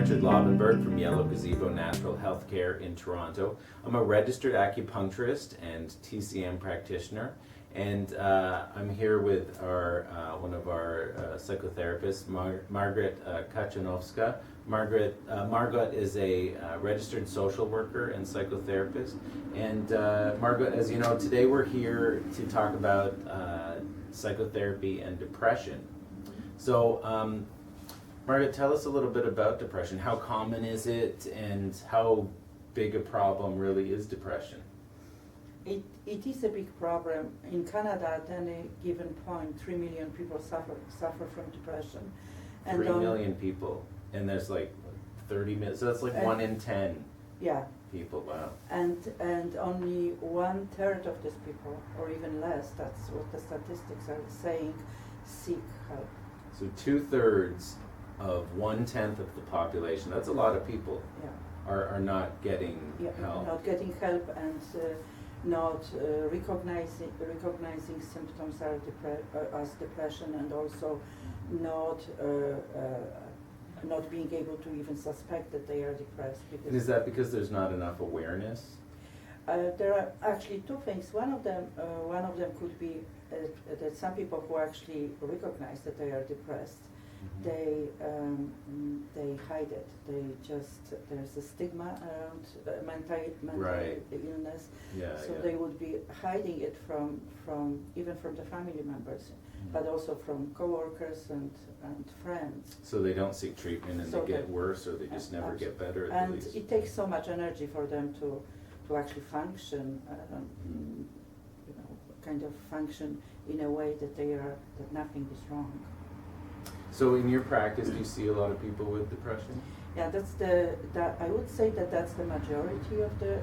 Richard Laubenberg from Yellow Gazebo Natural Healthcare in Toronto. I'm a registered acupuncturist and TCM practitioner, and I'm here with our one of our psychotherapists, Margotte Kaczanowska. Margotte is a registered social worker and psychotherapist. And Margotte, as you know, today we're here to talk about psychotherapy and depression. So, Margotte, tell us a little bit about depression. How common is it, and how big a problem really is depression? It is a big problem. In Canada, at any given point, 3 million people suffer from depression. And 3 million people, and there's like 30 million, so that's like 1 in 10 people, wow. And only 1/3 of these people, or even less, that's what the statistics are saying, seek help. So 2/3 of 1/10 of the population, that's a lot of people, are not getting help. Not getting help, and not recognizing symptoms as depression, and also not being able to even suspect that they are depressed. And is that because there's not enough awareness? There are actually two things. One of them could be that some people who actually recognize that they are depressed, they hide it. There's a stigma around mental illness. So they would be hiding it from even from the family members, but also from coworkers and friends. So they don't seek treatment, and they get worse, or they just never get better. And it takes so much energy for them to actually function, kind of function in a way that that nothing is wrong. So in your practice, do you see a lot of people with depression? Yeah, I would say that's the majority of the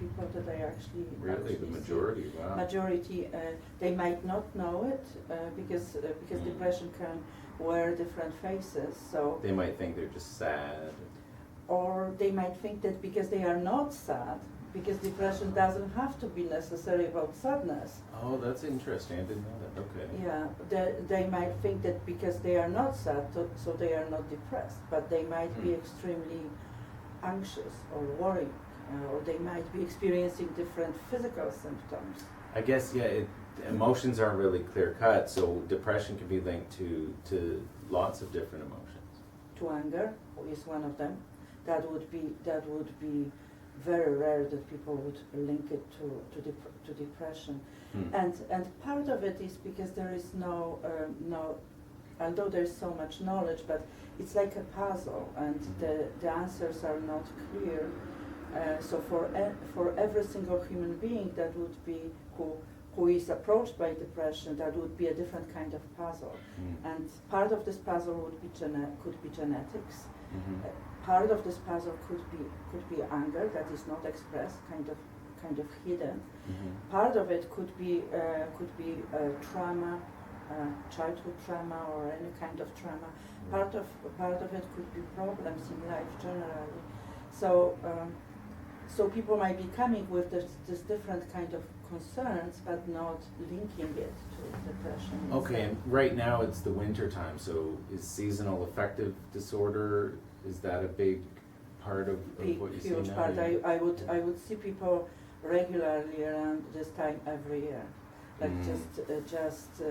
people that I actually the majority. See. Wow. Majority, they might not know it because depression can wear different faces. So they might think they're just sad, or they might think that because they are not sad, because depression doesn't have to be necessarily about sadness. Oh, that's interesting. I didn't know that. Okay. Yeah, they might think that because they are not sad, so they are not depressed, but they might be extremely anxious or worried, or they might be experiencing different physical symptoms. I guess, emotions aren't really clear cut, so depression can be linked to lots of different emotions. To anger is one of them. That would be very rare that people would link it to depression, and part of it is because there is no although there is so much knowledge, but it's like a puzzle, and the answers are not clear. So for every single human being that would be who is approached by depression, that would be a different kind of puzzle, and part of this puzzle could be genetics. Part of this puzzle could be anger that is not expressed, kind of hidden. Part of it could be trauma, childhood trauma, or any kind of trauma. Part of it could be problems in life generally. So people might be coming with this different kind of concerns, but not linking it to depression. Okay, and right now it's the winter time, so is seasonal affective disorder, is that a big part of what you see now? Huge part. I would see people regularly around this time every year, like just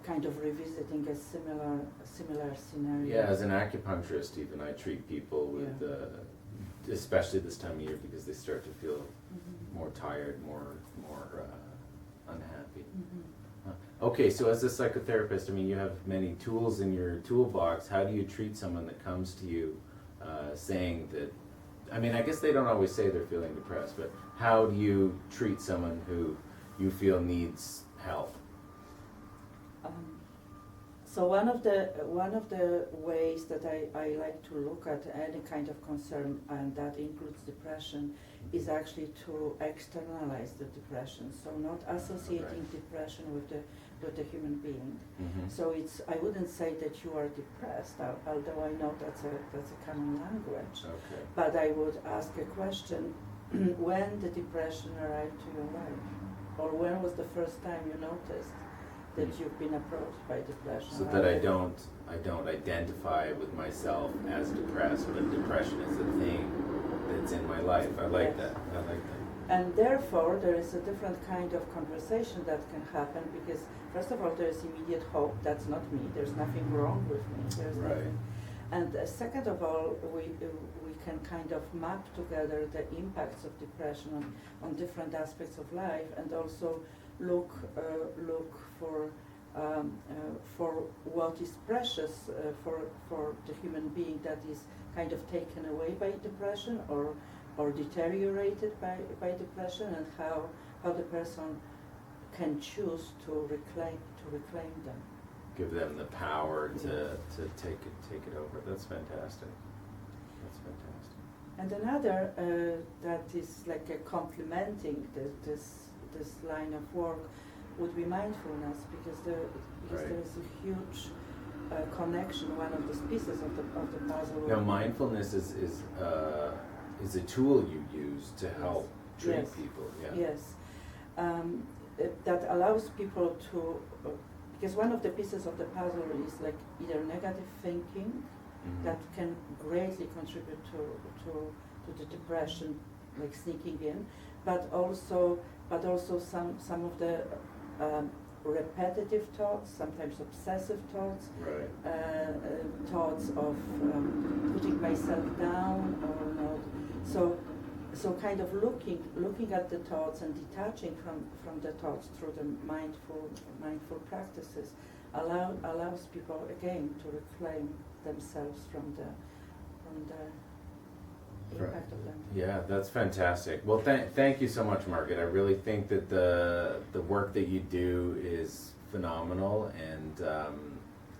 kind of revisiting a similar scenario. Yeah, as an acupuncturist, even I treat people with, especially this time of year, because they start to feel more tired, more unhappy. Okay, so as a psychotherapist, I mean, you have many tools in your toolbox. How do you treat someone that comes to you saying that, I mean, I guess they don't always say they're feeling depressed, but how do you treat someone who you feel needs help? So one of the ways that I like to look at any kind of concern, and that includes depression, is actually to externalize the depression. So not associating depression with the human being. So I wouldn't say that you are depressed, although I know that's a common language. Okay. But I would ask a question: when the depression arrived to your life, or when was the first time you noticed that you've been approached by depression. So that I don't identify with myself as depressed, but depression is a thing that's in my life. I like that. I like that. And therefore, there is a different kind of conversation that can happen because, first of all, there is immediate hope. That's not me. There's nothing wrong with me. There's Right. nothing. And second of all, we can kind of map together the impacts of depression on different aspects of life, and also look for what is precious for the human being that is kind of taken away by depression or deteriorated by depression, and how the person can choose to reclaim them. Give them the power to take it over. That's fantastic. That's fantastic. And another that is like a complementing this line of work would be mindfulness, because Right. there is a huge connection. One of the pieces of the puzzle. Now, mindfulness is a tool you use to help treat Yes. people. Yeah. Yes, that allows people to, because one of the pieces of the puzzle is like either negative thinking Mhm. that can greatly contribute to the depression, like sneaking in, but also some of the repetitive thoughts, sometimes obsessive thoughts, Right. thoughts of putting myself down or not. So kind of looking at the thoughts and detaching from the thoughts through the mindful practices allows people again to reclaim themselves from the impact of them. Yeah, that's fantastic. Well, thank you so much, Margotte. I really think that the work that you do is phenomenal,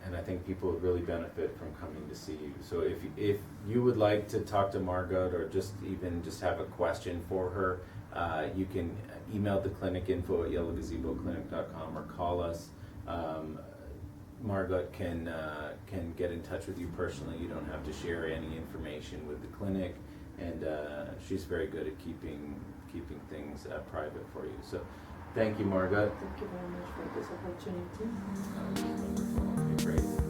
and I think people would really benefit from coming to see you. So if you would like to talk to Margotte, or just have a question for her, you can email the clinic info@yellowgazeboclinic.com or call us. Margotte can get in touch with you personally. You don't have to share any information with the clinic, and she's very good at keeping things private for you. So, thank you, Margotte. Thank you very much for this opportunity. That was wonderful. Okay, great.